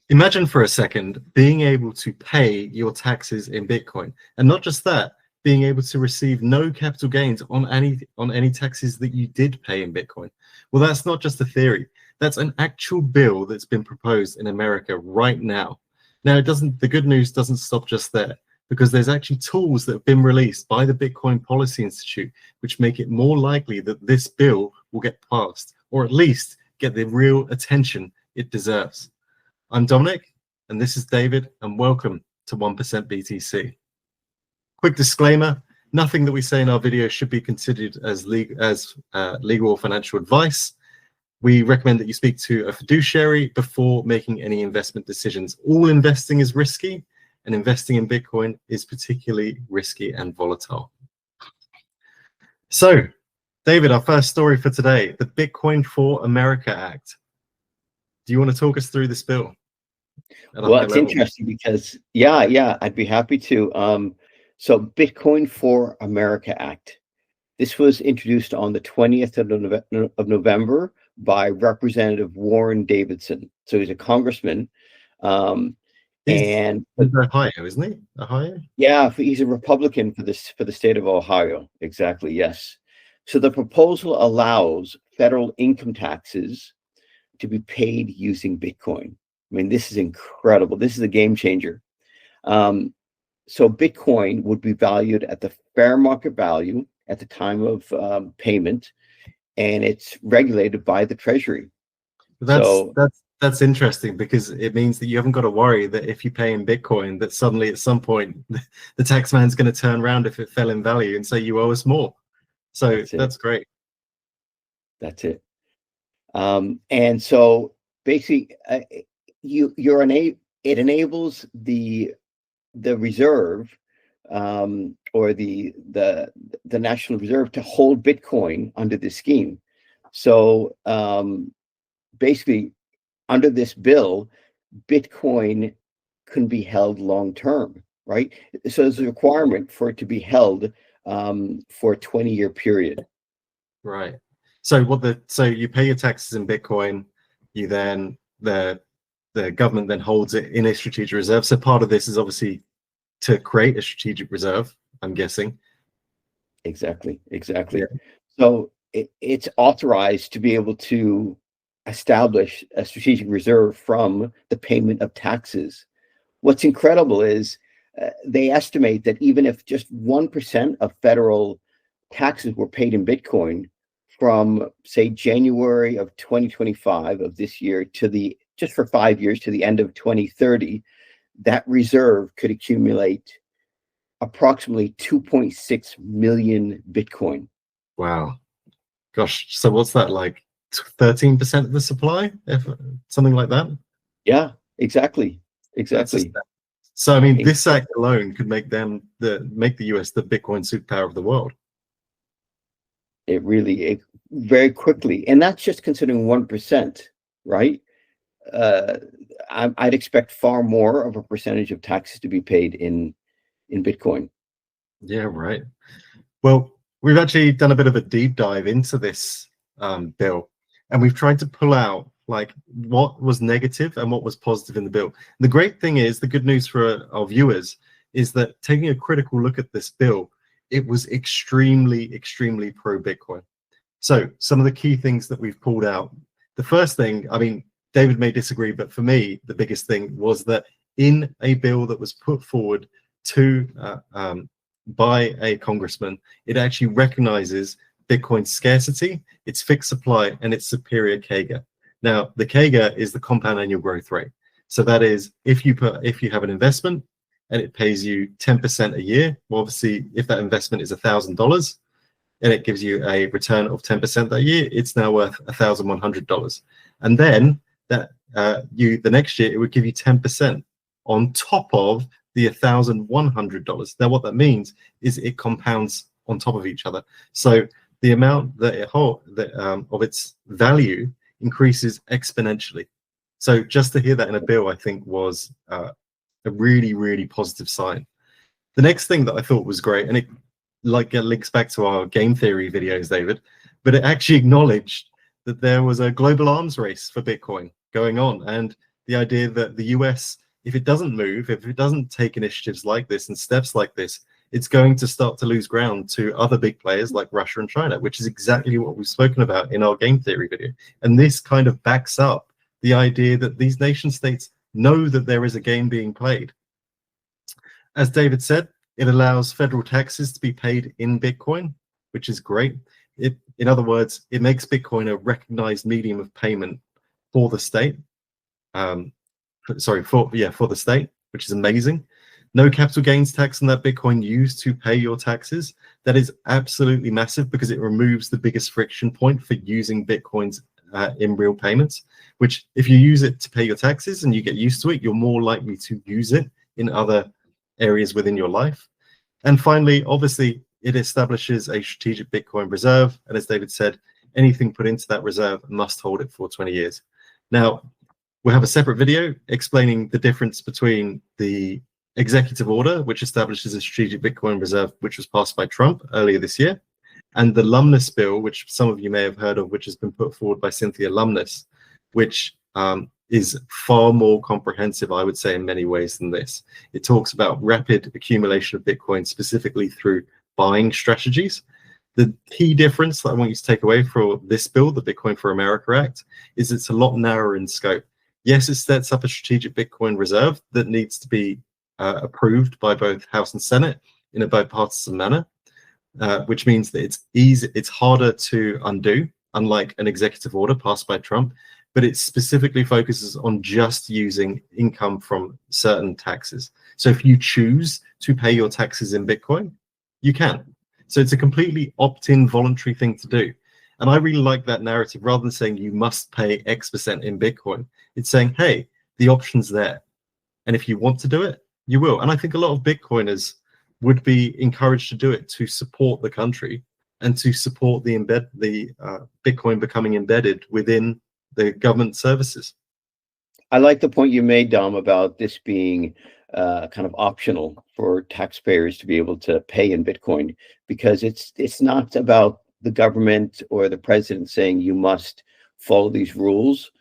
Imagine for a second being able to pay your taxes in Bitcoin, and not just that, being able to receive no capital gains on any taxes that you did pay in Bitcoin. Well, that's not just a theory. That's an actual bill that's been proposed in America right now. Now, the good news doesn't stop just there, because there's actually tools that have been released by the Bitcoin Policy Institute, which make it more likely that this bill will get passed, or at least get the real attention it deserves. I'm Dominic, and this is David, and welcome to 1% BTC. Quick disclaimer, nothing that we say in our video should be considered as legal or financial advice. We recommend that you speak to a fiduciary before making any investment decisions. All investing is risky, and investing in Bitcoin is particularly risky and volatile. So, David, our first story for today, the Bitcoin for America Act. Do you want to talk us through this bill? Well, it's interesting because, yeah, I'd be happy to. So Bitcoin for America Act. This was introduced on the 20th of November by Representative Warren Davidson. So he's a congressman. And Ohio, isn't he? Ohio? Yeah, he's a Republican for the state of Ohio. Exactly, yes. So the proposal allows federal income taxes to be paid using Bitcoin. I mean, this is incredible. This is a game changer. So Bitcoin would be valued at the fair market value at the time of payment, and it's regulated by the Treasury. That's interesting, because it means that you haven't got to worry that if you pay in Bitcoin, that suddenly at some point the tax man's going to turn around if it fell in value and say you owe us more. So that's great. That's it. And so basically, it enables the reserve or the National Reserve to hold Bitcoin under this scheme. So basically, under this bill, Bitcoin can be held long term, right? So there's a requirement for it to be held for a 20-year period. Right. So you pay your taxes in Bitcoin, you then the government then holds it in a strategic reserve. So part of this is obviously to create a strategic reserve, I'm guessing. Exactly. Yeah. So it's authorized to be able to establish a strategic reserve from the payment of taxes. What's incredible is they estimate that even if just 1% of federal taxes were paid in Bitcoin from, say, January of 2025 of this year to just for 5 years to the end of 2030, that reserve could accumulate approximately 2.6 million Bitcoin. Wow. Gosh. So what's that, like 13% of the supply? Something like that? Yeah, exactly. So I mean, this act alone could make the US the Bitcoin superpower of the world. It very quickly, and that's just considering 1%, right? I'd expect far more of a percentage of taxes to be paid in Bitcoin. Yeah, right. Well, we've actually done a bit of a deep dive into this bill, and we've tried to pull out like what was negative and what was positive in the bill. The great thing is, the good news for our viewers is that taking a critical look at this bill, it was extremely pro Bitcoin. So some of the key things that we've pulled out. The first thing, I mean, David may disagree, but for me, the biggest thing was that in a bill that was put forward by a congressman, it actually recognizes Bitcoin's scarcity, its fixed supply, and its superior CAGR. Now, the CAGR is the compound annual growth rate. So that is, if you have an investment and it pays you 10% a year, well, obviously, if that investment is $1,000 and it gives you a return of 10% that year, it's now worth $1,100. And then the next year, it would give you 10% on top of the $1,100. Now, what that means is it compounds on top of each other. So the amount that it holds of its value increases exponentially. So just to hear that in a bill, I think was a really positive sign. The next thing that I thought was great, and it links back to our game theory videos, David, but it actually acknowledged that there was a global arms race for Bitcoin going on, and The idea that the US, if it doesn't move, if it doesn't take initiatives like this and steps like this, it's going to start to lose ground to other big players like Russia and China, which is exactly what we've spoken about in our game theory video. And this kind of backs up the idea that these nation states know that there is a game being played. As David said, it allows federal taxes to be paid in Bitcoin, which is great. In other words, it makes Bitcoin a recognized medium of payment for the state. For the state, which is amazing. No capital gains tax on that Bitcoin used to pay your taxes. That is absolutely massive because it removes the biggest friction point for using Bitcoins in real payments, which if you use it to pay your taxes and you get used to it, you're more likely to use it in other areas within your life. And finally, obviously, it establishes a strategic Bitcoin reserve. And as David said, anything put into that reserve must hold it for 20 years. Now, we'll have a separate video explaining the difference between the executive order, which establishes a strategic Bitcoin reserve, which was passed by Trump earlier this year, and the Lummis bill, which some of you may have heard of, which has been put forward by Cynthia Lummis, which is far more comprehensive, I would say, in many ways than this. It talks about rapid accumulation of Bitcoin, specifically through buying strategies. The key difference that I want you to take away for this bill, the Bitcoin for America Act, is it's a lot narrower in scope. Yes, it sets up a strategic Bitcoin reserve that needs to be approved by both House and Senate in a bipartisan manner, which means that it's harder to undo, unlike an executive order passed by Trump, but it specifically focuses on just using income from certain taxes. So if you choose to pay your taxes in Bitcoin, you can. So it's a completely opt-in voluntary thing to do. And I really like that narrative. Rather than saying you must pay X% in Bitcoin, it's saying, hey, the option's there. And if you want to do it, you will. And I think a lot of Bitcoiners would be encouraged to do it to support the country and to support the Bitcoin becoming embedded within the government services. I like the point you made, Dom, about this being kind of optional for taxpayers to be able to pay in Bitcoin, because it's not about the government or the president saying you must follow these rules.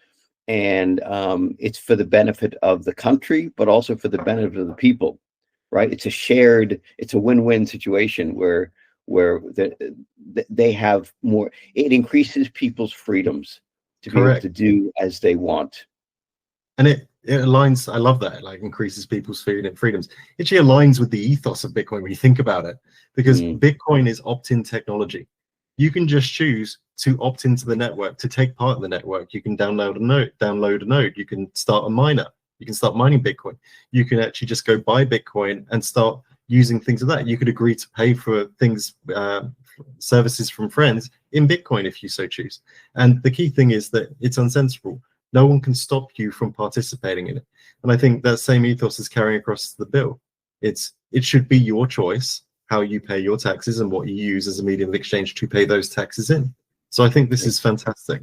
And it's for the benefit of the country, but also for the benefit of the people, right? It's a win-win situation where they have more. It increases people's freedoms to be able to do as they want. And it aligns, I love that, it like increases people's freedoms. It actually aligns with the ethos of Bitcoin when you think about it, because Bitcoin is opt-in technology. You can just choose to opt into the network, to take part in the network. You can download a node. You can start a miner. You can start mining Bitcoin. You can actually just go buy Bitcoin and start using things like that. You could agree to pay for things, services from friends in Bitcoin if you so choose. And the key thing is that it's uncensorable. No one can stop you from participating in it. And I think that same ethos is carrying across the bill. It should be your choice how you pay your taxes and what you use as a medium of exchange to pay those taxes in. So I think this is fantastic.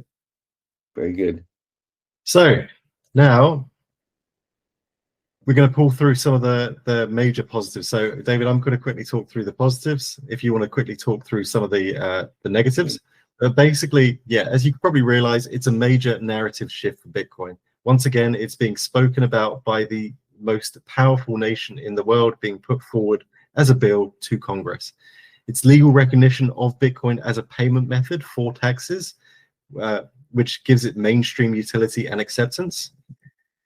Very good. So now we're going to pull through some of the major positives. So David, I'm going to quickly talk through the positives. If you want to quickly talk through some of the negatives. Basically, yeah, as you can probably realize, it's a major narrative shift for Bitcoin. Once again, it's being spoken about by the most powerful nation in the world, being put forward as a bill to Congress. It's legal recognition of Bitcoin as a payment method for taxes, which gives it mainstream utility and acceptance.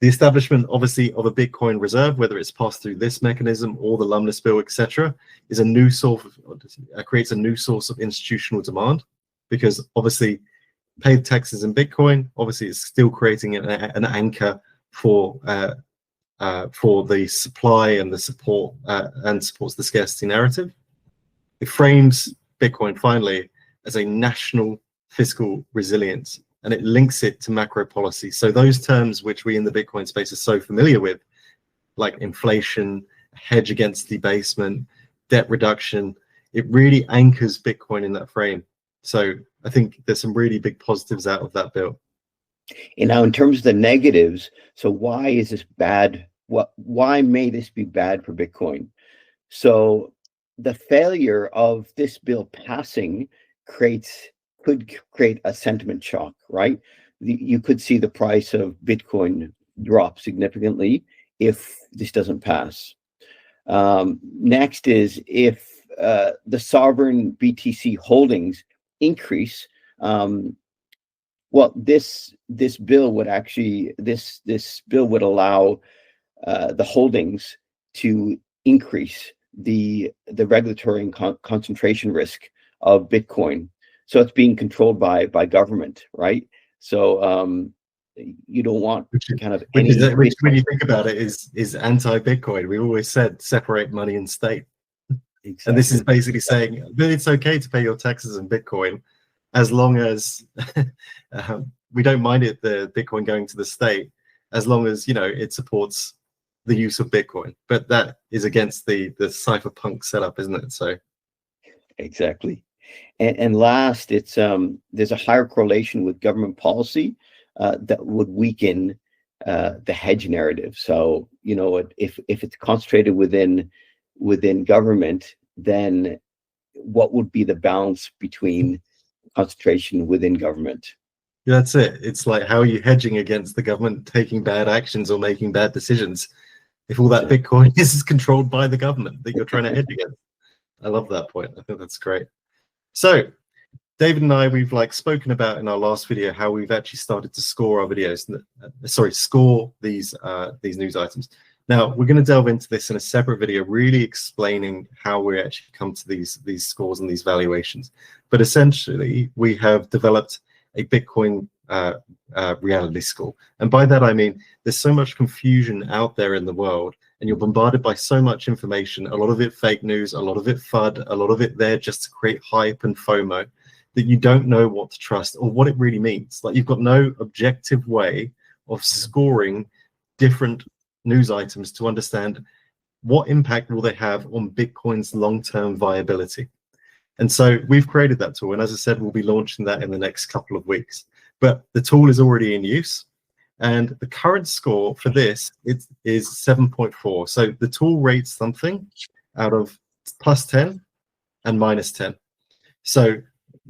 The establishment, obviously, of a Bitcoin reserve, whether it's passed through this mechanism or the Lummis bill, etc., is a new source creates a new source of institutional demand, because obviously paid taxes in Bitcoin, obviously, is still creating an anchor for the supply and the support, and supports the scarcity narrative. It frames Bitcoin finally as a national fiscal resilience, and it links it to macro policy. So those terms which we in the Bitcoin space are so familiar with, like inflation, hedge against debasement, debt reduction, it really anchors Bitcoin in that frame. So I think there's some really big positives out of that bill. And now in terms of the negatives, so why is this bad? Why may this be bad for Bitcoin? So the failure of this bill passing could create a sentiment shock, right? You could see the price of Bitcoin drop significantly if this doesn't pass. Next is if the sovereign BTC holdings increase. Well, this bill would actually this bill would allow the holdings to increase the regulatory and concentration risk of Bitcoin. So it's being controlled by government, right? So you don't want kind of which when you think about it is anti-Bitcoin. We always said separate money and state. Exactly. And this is basically saying that it's okay to pay your taxes in Bitcoin as long as we don't mind it, the Bitcoin going to the state, as long as, you know, it supports the use of Bitcoin. But that is against the cypherpunk setup, isn't it? So exactly. And last, it's there's a higher correlation with government policy that would weaken the hedge narrative. So, you know, if it's concentrated within government, then what would be the balance between concentration within government? that's it. It's like, how are you hedging against the government taking bad actions or making bad decisions if all that Bitcoin is controlled by the government that you're trying to hedge against? I love that point. I think that's great. So David and I, we've like spoken about in our last video how we've actually started to score our videos, score these news items. Now we're going to delve into this in a separate video, really explaining how we actually come to these scores and these valuations. But essentially, we have developed a Bitcoin reality score, and by that I mean there's so much confusion out there in the world, and you're bombarded by so much information. A lot of it fake news, a lot of it FUD, a lot of it there just to create hype and FOMO, that you don't know what to trust or what it really means. Like, you've got no objective way of scoring different news items to understand what impact will they have on Bitcoin's long-term viability. And so we've created that tool, and as I said, we'll be launching that in the next couple of weeks. But the tool is already in use, and the current score for this is 7.4. So the tool rates something out of +10 and -10. So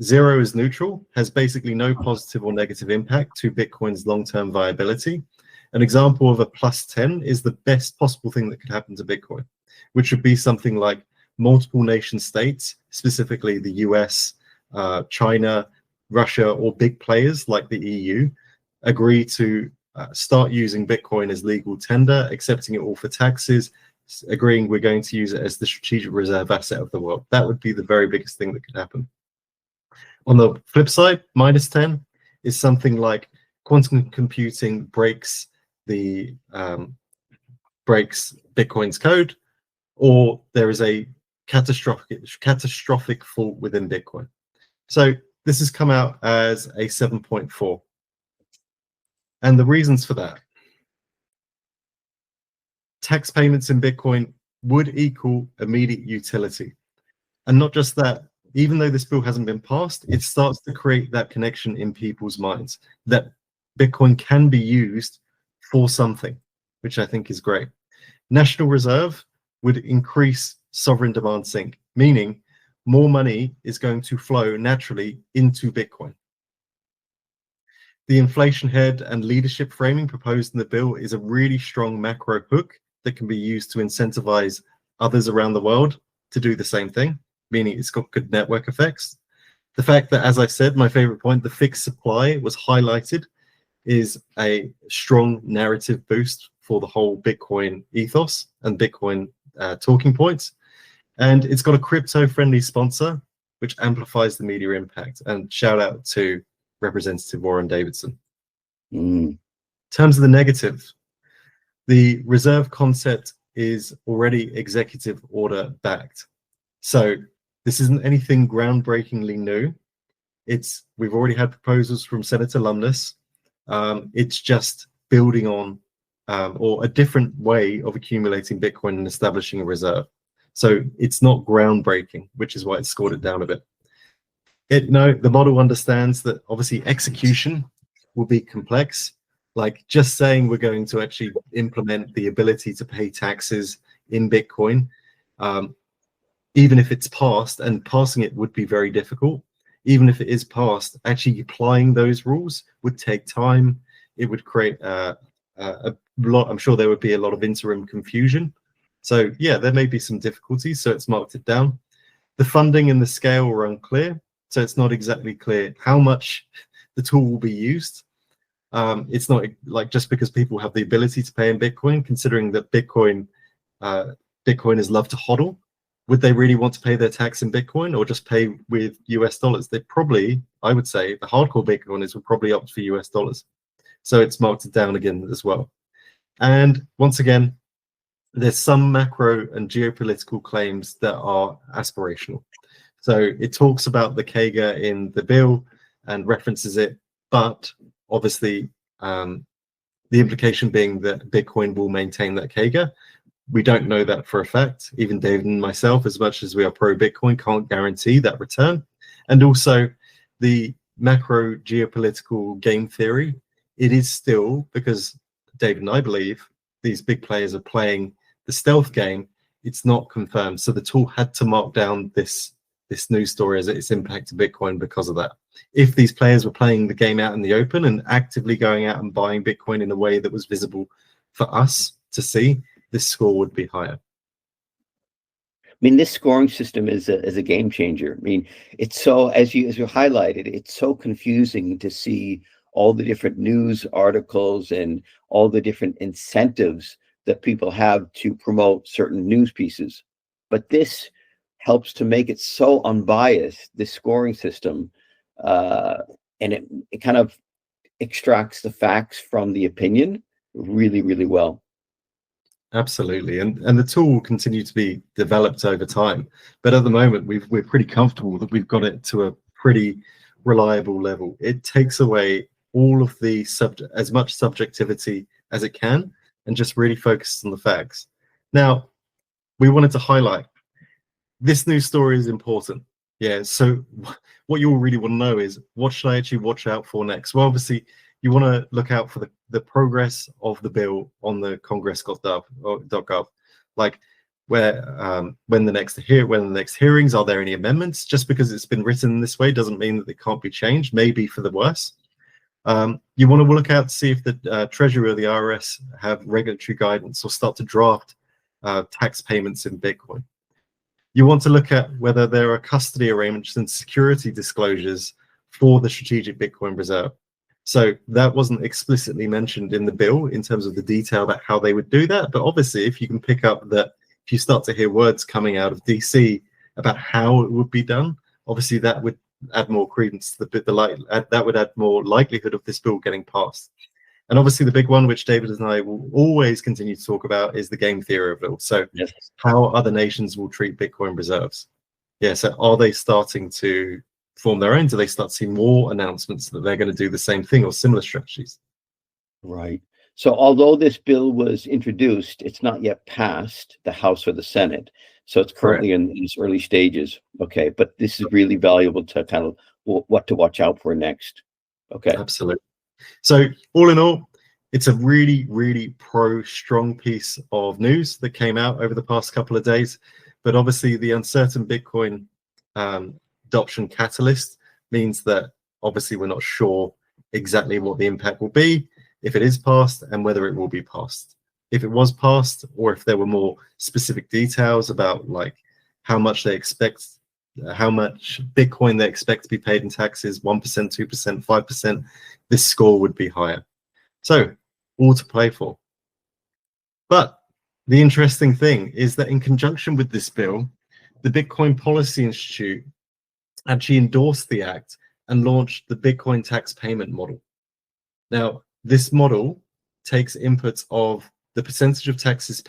0 is neutral, has basically no positive or negative impact to Bitcoin's long-term viability. An example of a +10 is the best possible thing that could happen to Bitcoin, which would be something like multiple nation states, specifically the US, China, Russia, or big players like the EU, agree to start using Bitcoin as legal tender, accepting it all for taxes, agreeing we're going to use it as the strategic reserve asset of the world. That would be the very biggest thing that could happen. On the flip side, -10 is something like quantum computing breaks Bitcoin's code, or there is a catastrophic fault within Bitcoin. So this has come out as a 7.4. And the reasons for that: tax payments in Bitcoin would equal immediate utility. And not just that, even though this bill hasn't been passed, it starts to create that connection in people's minds that Bitcoin can be used for something, which I think is great. National Reserve would increase sovereign demand sink, meaning more money is going to flow naturally into Bitcoin. The inflation head and leadership framing proposed in the bill is a really strong macro hook that can be used to incentivize others around the world to do the same thing, meaning it's got good network effects. The fact that, as I said, my favorite point, the fixed supply was highlighted, is a strong narrative boost for the whole Bitcoin ethos and Bitcoin talking points. And it's got a crypto-friendly sponsor, which amplifies the media impact. And shout out to Representative Warren Davidson. In terms of the negative, the reserve concept is already executive order backed. So this isn't anything groundbreakingly new. We've already had proposals from Senator Lummis. It's just building on or a different way of accumulating Bitcoin and establishing a reserve. So it's not groundbreaking, which is why it scored it down a bit. The model understands that obviously execution will be complex. Like, just saying we're going to actually implement the ability to pay taxes in Bitcoin, even if it's passed, and passing it would be very difficult. Even if it is passed, actually applying those rules would take time. It would create a lot. I'm sure there would be a lot of interim confusion. So yeah, there may be some difficulties. So it's marked it down. The funding and the scale were unclear. So it's not exactly clear how much the tool will be used. It's not like just because people have the ability to pay in Bitcoin, considering that Bitcoiners love to hodl. Would they really want to pay their tax in Bitcoin or just pay with US dollars? They probably, I would say, the hardcore Bitcoiners would probably opt for US dollars. So it's marked it down again as well. And once again, there's some macro and geopolitical claims that are aspirational. So it talks about the KEGA in the bill and references it, but obviously the implication being that Bitcoin will maintain that KEGA. We don't know that for a fact. Even David and myself, as much as we are pro-Bitcoin, can't guarantee that return. And also the macro geopolitical game theory, it is still, because David and I believe these big players are playing the stealth game, it's not confirmed. So the tool had to mark down this news story as its impact to Bitcoin because of that. If these players were playing the game out in the open and actively going out and buying Bitcoin in a way that was visible for us to see, this score would be higher. I mean, this scoring system is a game changer. I mean, it's so, as you highlighted, it's so confusing to see all the different news articles and all the different incentives that people have to promote certain news pieces. But this helps to make it so unbiased, this scoring system, and it kind of extracts the facts from the opinion really, really well. Absolutely, and the tool will continue to be developed over time. But at the moment, we're pretty comfortable that we've got it to a pretty reliable level. It takes away all of the as much subjectivity as it can, and just really focuses on the facts. Now, we wanted to highlight this news story is important. Yeah. So what you all really want to know is, what should I actually watch out for next? Well, obviously, you want to look out for the progress of the bill on the congress.gov, like when the next hearings, are there any amendments? Just because it's been written this way doesn't mean that it can't be changed, maybe for the worse. You want to look out to see if the Treasury or the IRS have regulatory guidance or start to draft tax payments in Bitcoin. You want to look at whether there are custody arrangements and security disclosures for the strategic Bitcoin reserve. So that wasn't explicitly mentioned in the bill in terms of the detail about how they would do that. But obviously, if you can pick up that, if you start to hear words coming out of DC about how it would be done, obviously that would add more credence to that would add more likelihood of this bill getting passed. And obviously the big one, which David and I will always continue to talk about, is the game theory of it all. So yes, how other nations will treat Bitcoin reserves. Yeah, so are they starting to form their own? Do they start to see more announcements that they're going to do the same thing or similar strategies? Right. So although this bill was introduced, it's not yet passed the House or the Senate. So it's currently in these early stages. Okay. But this is really valuable to kind of what to watch out for next. Okay. Absolutely. So all in all, it's a really, really strong piece of news that came out over the past couple of days. But obviously the uncertain Bitcoin adoption catalyst means that obviously we're not sure exactly what the impact will be if it is passed and whether it will be passed. If it was passed, or if there were more specific details about like how much they expect, how much Bitcoin they expect to be paid in taxes, 1%, 2%, 5%, this score would be higher. So all to play for. But the interesting thing is that in conjunction with this bill, the Bitcoin Policy Institute actually endorsed the act and launched the Bitcoin tax payment model. Now, this model takes inputs of the percentage of taxes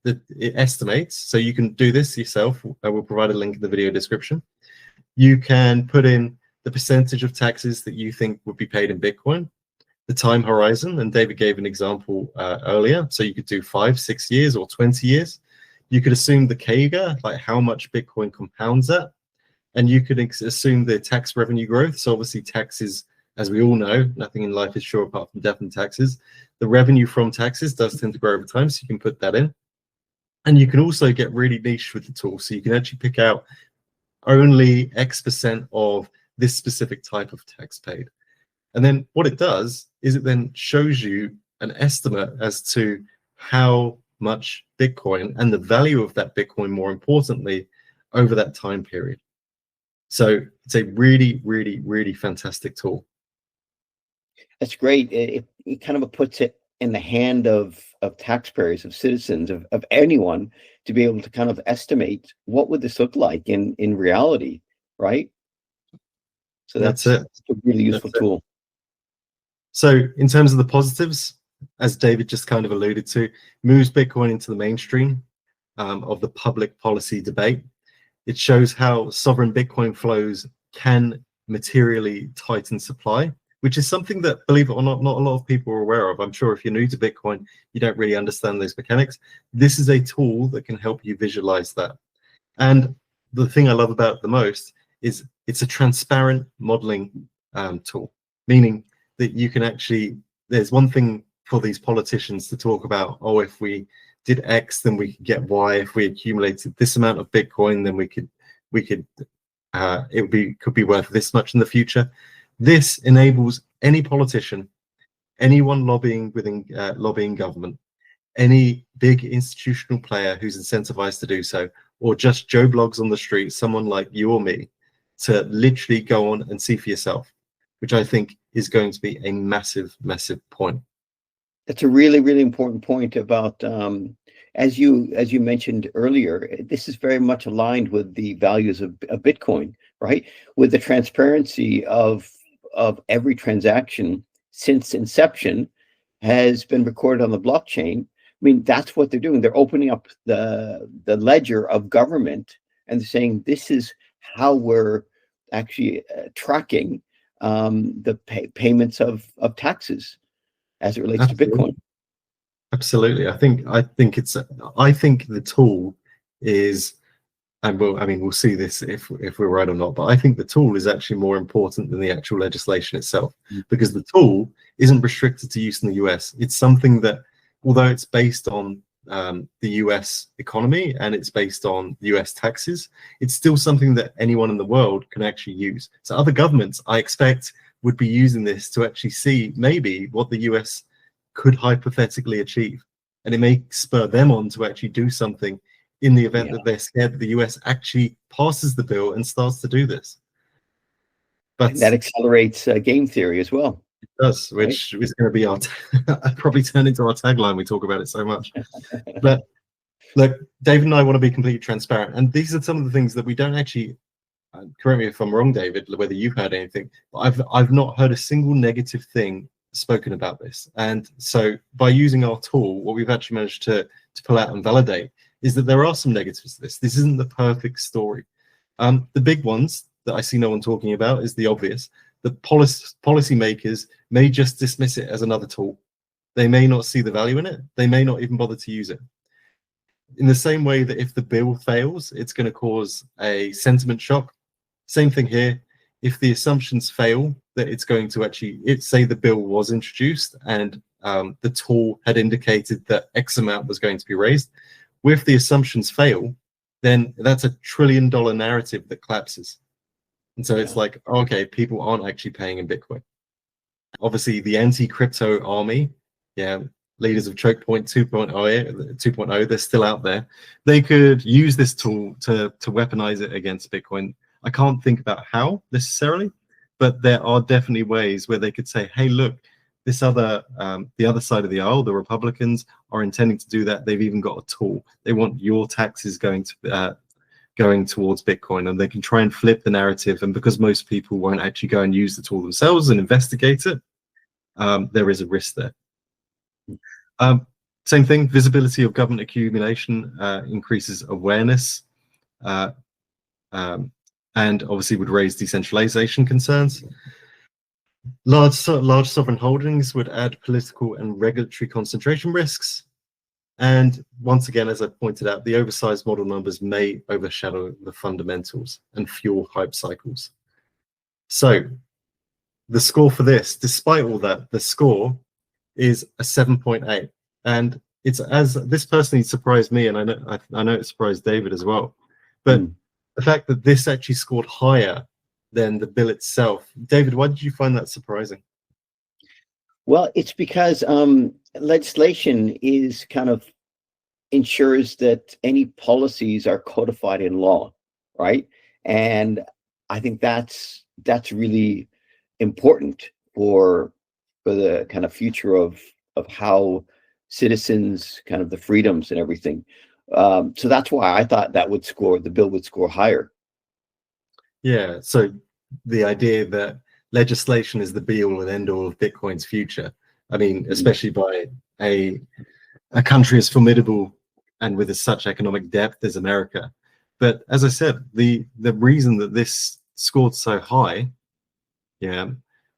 that it estimates. So you can do this yourself. I will provide a link in the video description. You can put in the percentage of taxes that you think would be paid in Bitcoin, the time horizon, and David gave an example earlier. So you could do 5, 6 years or 20 years. You could assume the KEGA, like how much Bitcoin compounds at, and you could assume the tax revenue growth. So obviously taxes, as we all know, nothing in life is sure apart from death and taxes. The revenue from taxes does tend to grow over time, so you can put that in. And you can also get really niche with the tool. So you can actually pick out only X% of this specific type of tax paid. And then what it does is it then shows you an estimate as to how much Bitcoin and the value of that Bitcoin, more importantly, over that time period. So it's a really, really, really fantastic tool. That's great. It kind of puts it in the hand of taxpayers, of citizens, of anyone, to be able to kind of estimate what would this look like in reality, right? So That's it. a really useful tool. So in terms of the positives, as David just kind of alluded to, moves Bitcoin into the mainstream of the public policy debate. It shows how sovereign Bitcoin flows can materially tighten supply, which is something that, believe it or not a lot of people are aware of. I'm sure if you're new to Bitcoin, you don't really understand those mechanics. This is a tool that can help you visualize that. And the thing I love about it the most is it's a transparent modeling tool, meaning that you can actually, there's one thing for these politicians to talk about, oh, if we did X, then we could get Y. If we accumulated this amount of Bitcoin, then it could be worth this much in the future. This enables any politician, anyone lobbying within lobbying government, any big institutional player who's incentivized to do so, or just Joe Blogs on the street, someone like you or me, to literally go on and see for yourself, which I think is going to be a massive, massive point. That's a really, really important point about, as you mentioned earlier, this is very much aligned with the values of Bitcoin, right? With the transparency of every transaction since inception has been recorded on the blockchain. I mean, that's what they're doing. They're opening up the ledger of government, and they're saying this is how we're actually tracking the payments of taxes as it relates to Bitcoin. Absolutely. I think the tool is, and we'll see this if we're right or not, but I think the tool is actually more important than the actual legislation itself, because the tool isn't restricted to use in the US. It's something that, although it's based on the US economy and it's based on US taxes, it's still something that anyone in the world can actually use. So other governments, I expect, would be using this to actually see maybe what the US could hypothetically achieve, and it may spur them on to actually do something in the event that they're scared that the US actually passes the bill and starts to do this. But and that accelerates game theory as well. It does, which is going to be our probably turn into our tagline. We talk about it so much. But look, David and I want to be completely transparent, and these are some of the things that we don't actually. Correct me if I'm wrong, David, whether you've heard anything, but I've not heard a single negative thing spoken about this. And so by using our tool, what we've actually managed to pull out and validate is that there are some negatives to this. This isn't the perfect story. The big ones that I see no one talking about is the obvious. The policymakers may just dismiss it as another tool. They may not see the value in it. They may not even bother to use it. In the same way that if the bill fails, it's going to cause a sentiment shock. Same thing here. If the assumptions fail, that it's going to actually, say the bill was introduced and the tool had indicated that X amount was going to be raised. If the assumptions fail, then that's $1 trillion narrative that collapses. And so it's like, okay, people aren't actually paying in Bitcoin. Obviously, the anti-crypto army, leaders of Choke Point 2.0, they're still out there. They could use this tool to weaponize it against Bitcoin. I can't think about how necessarily, but there are definitely ways where they could say, hey, look, this the other side of the aisle, the Republicans, are intending to do that. They've even got a tool. They want your taxes going towards Bitcoin, and they can try and flip the narrative. And because most people won't actually go and use the tool themselves and investigate it, there is a risk there. Same thing, visibility of government accumulation increases awareness, and obviously would raise decentralization concerns. Large sovereign holdings would add political and regulatory concentration risks. And once again, as I pointed out, the oversized model numbers may overshadow the fundamentals and fuel hype cycles. So the score for this, despite all that, the score is a 7.8. And it's, as this personally surprised me, and I know it surprised David as well. But the fact that this actually scored higher than the bill itself. David, why did you find that surprising? Well, it's because legislation is kind of ensures that any policies are codified in law, right? And I think that's really important for the kind of future of how citizens, kind of the freedoms and everything. So that's why I thought the bill would score higher. Yeah, so the idea that legislation is the be all and end all of Bitcoin's future. I mean, especially by a country as formidable and with such economic depth as America. But as I said, the reason that this scored so high, yeah,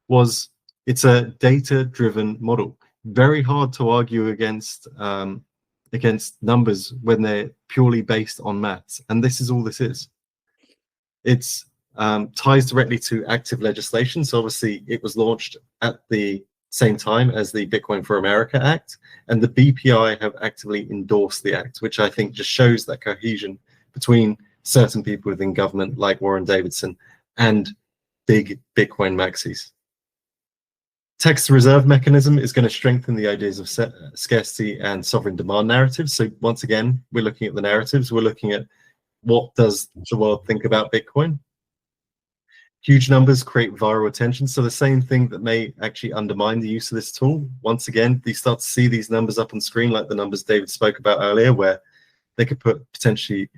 was it's a data-driven model. Very hard to argue against numbers when they're purely based on maths, and this is all this is. It's ties directly to active legislation. So obviously it was launched at the same time as the Bitcoin for America Act, and the BPI have actively endorsed the act, which I think just shows that cohesion between certain people within government like Warren Davidson and big Bitcoin maxis. Text reserve mechanism is going to strengthen the ideas of scarcity and sovereign demand narratives. So once again, we're looking at the narratives. We're looking at what does the world think about Bitcoin. Huge numbers create viral attention. So the same thing that may actually undermine the use of this tool. Once again, you start to see these numbers up on screen, like the numbers David spoke about earlier, where they could put potentially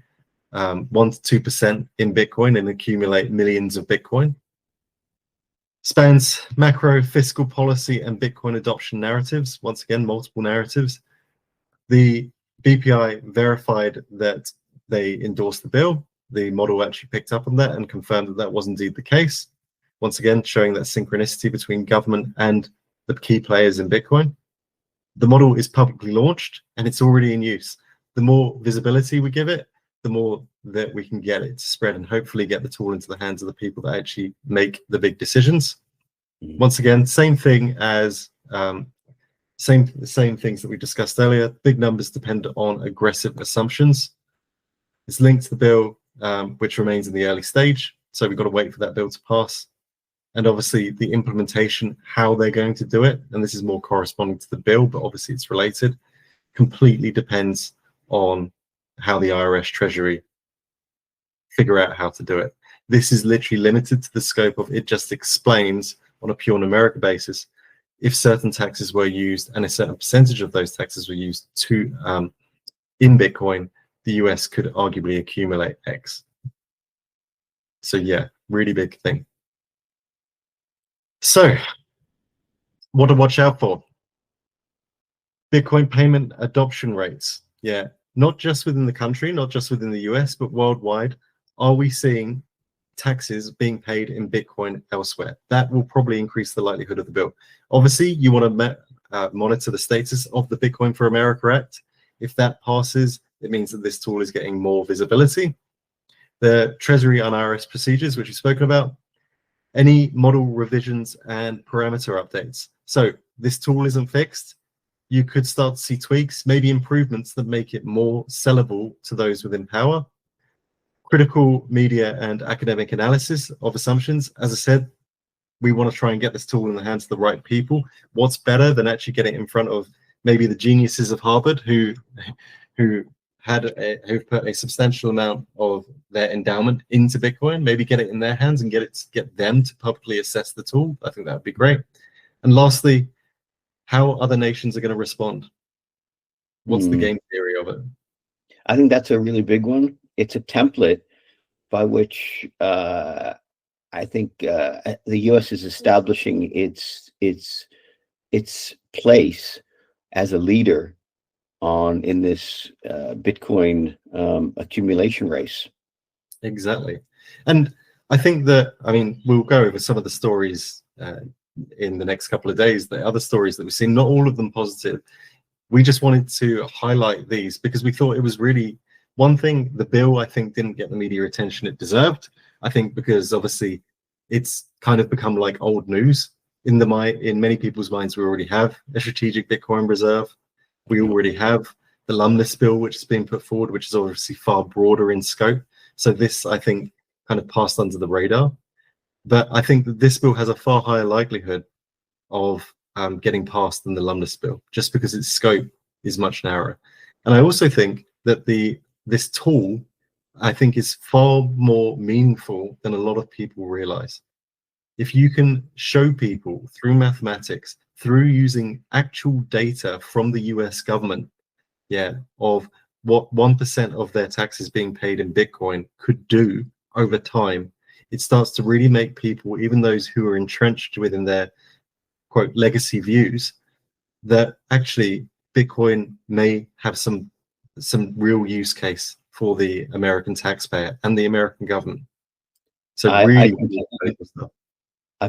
1 to 2% in Bitcoin and accumulate millions of Bitcoin. Spans macro, fiscal policy, and Bitcoin adoption narratives. Once again, multiple narratives. The BPI verified that they endorsed the bill. The model actually picked up on that and confirmed that that was indeed the case. Once again, showing that synchronicity between government and the key players in Bitcoin. The model is publicly launched and it's already in use. The more visibility we give it, the more that we can get it to spread and hopefully get the tool into the hands of the people that actually make the big decisions. Once again, same thing as same things that we discussed earlier. Big numbers depend on aggressive assumptions. It's linked to the bill, which remains in the early stage. So we've got to wait for that bill to pass. And obviously the implementation, how they're going to do it, and this is more corresponding to the bill, but obviously it's related, completely depends on how the IRS Treasury figure out how to do it. This is literally limited to the scope of it just explains on a pure numeric basis if certain taxes were used and a certain percentage of those taxes were used to in Bitcoin, the US could arguably accumulate X. So yeah, really big thing. So what to watch out for? Bitcoin payment adoption rates. Yeah, not just within the country, not just within the US, but worldwide. Are we seeing taxes being paid in Bitcoin elsewhere? That will probably increase the likelihood of the bill. Obviously, you want to monitor the status of the Bitcoin for America Act. If that passes, it means that this tool is getting more visibility. The Treasury and IRS procedures, which we've spoken about, any model revisions and parameter updates. So this tool isn't fixed. You could start to see tweaks, maybe improvements that make it more sellable to those within power. Critical media and academic analysis of assumptions. As I said, we want to try and get this tool in the hands of the right people. What's better than actually getting it in front of maybe the geniuses of Harvard who put a substantial amount of their endowment into Bitcoin, maybe get it in their hands and get them to publicly assess the tool. I think that would be great. And lastly, how other nations are going to respond. What's the game theory of it? I think that's a really big one. It's a template by which I think the U.S. is establishing its place as a leader in this Bitcoin accumulation race. Exactly. And I think that, I mean, we'll go over some of the stories in the next couple of days, the other stories that we've seen, not all of them positive. We just wanted to highlight these because we thought it was really one thing. The bill, I think, didn't get the media attention it deserved. I think because obviously it's kind of become like old news in many people's minds. We already have a strategic Bitcoin reserve. We already have the Lumless bill, which is being put forward, which is obviously far broader in scope. So this, I think, kind of passed under the radar. But I think that this bill has a far higher likelihood of getting passed than the Lummis bill, just because its scope is much narrower. And I also think that this tool, I think, is far more meaningful than a lot of people realize. If you can show people through mathematics, through using actual data from the US government, of what 1% of their taxes being paid in Bitcoin could do over time, it starts to really make people, even those who are entrenched within their quote legacy views, that actually Bitcoin may have some real use case for the American taxpayer and the American government. So I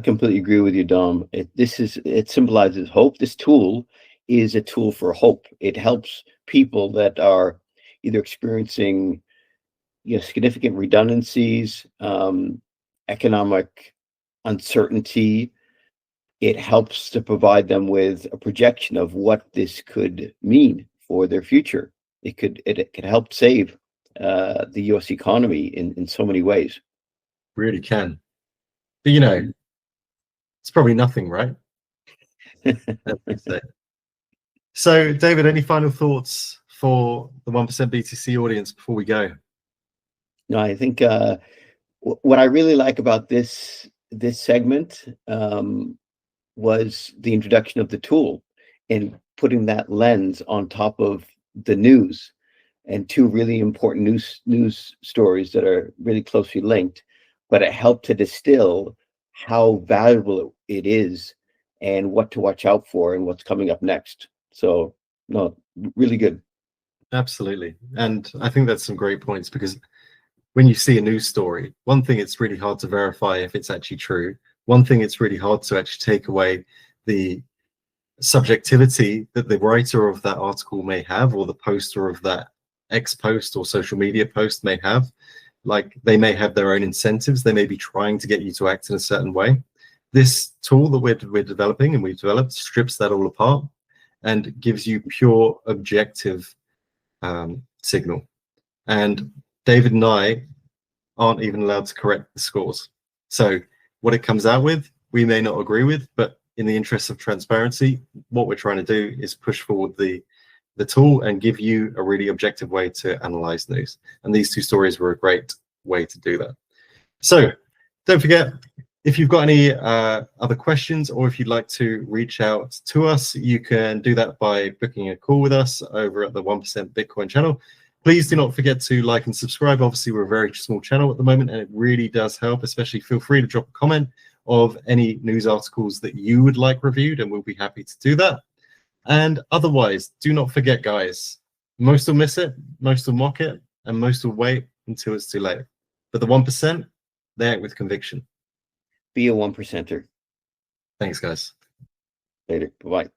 completely agree with you, Dom. It symbolizes hope. This tool is a tool for hope. It helps people that are either experiencing significant redundancies, economic uncertainty. It helps to provide them with a projection of what this could mean for their future. It could help save the U.S. economy in so many ways. Really can. But it's probably nothing, right? So, David, any final thoughts for the 1% BTC audience before we go? No, I think what I really like about this segment was the introduction of the tool and putting that lens on top of the news, and two really important news stories that are really closely linked, but it helped to distill how valuable it is and what to watch out for and what's coming up next. So, no, really good. Absolutely. And I think that's some great points, because when you see a news story, one thing, it's really hard to verify if it's actually true. One thing, it's really hard to actually take away the subjectivity that the writer of that article may have, or the poster of that X post or social media post may have. Like, they may have their own incentives. They may be trying to get you to act in a certain way. This tool that we're developing and we've developed strips that all apart and gives you pure objective signal. And David and I aren't even allowed to correct the scores. So what it comes out with, we may not agree with, but in the interest of transparency, what we're trying to do is push forward the tool and give you a really objective way to analyze news. And these two stories were a great way to do that. So don't forget, if you've got any other questions, or if you'd like to reach out to us, you can do that by booking a call with us over at the 1% Bitcoin channel. Please do not forget to like and subscribe. Obviously, we're a very small channel at the moment, and it really does help. Especially, feel free to drop a comment of any news articles that you would like reviewed, and we'll be happy to do that. And otherwise, do not forget, guys, most will miss it, most will mock it, and most will wait until it's too late. But the 1%, they act with conviction. Be a 1%er. Thanks, guys. Later. Bye-bye.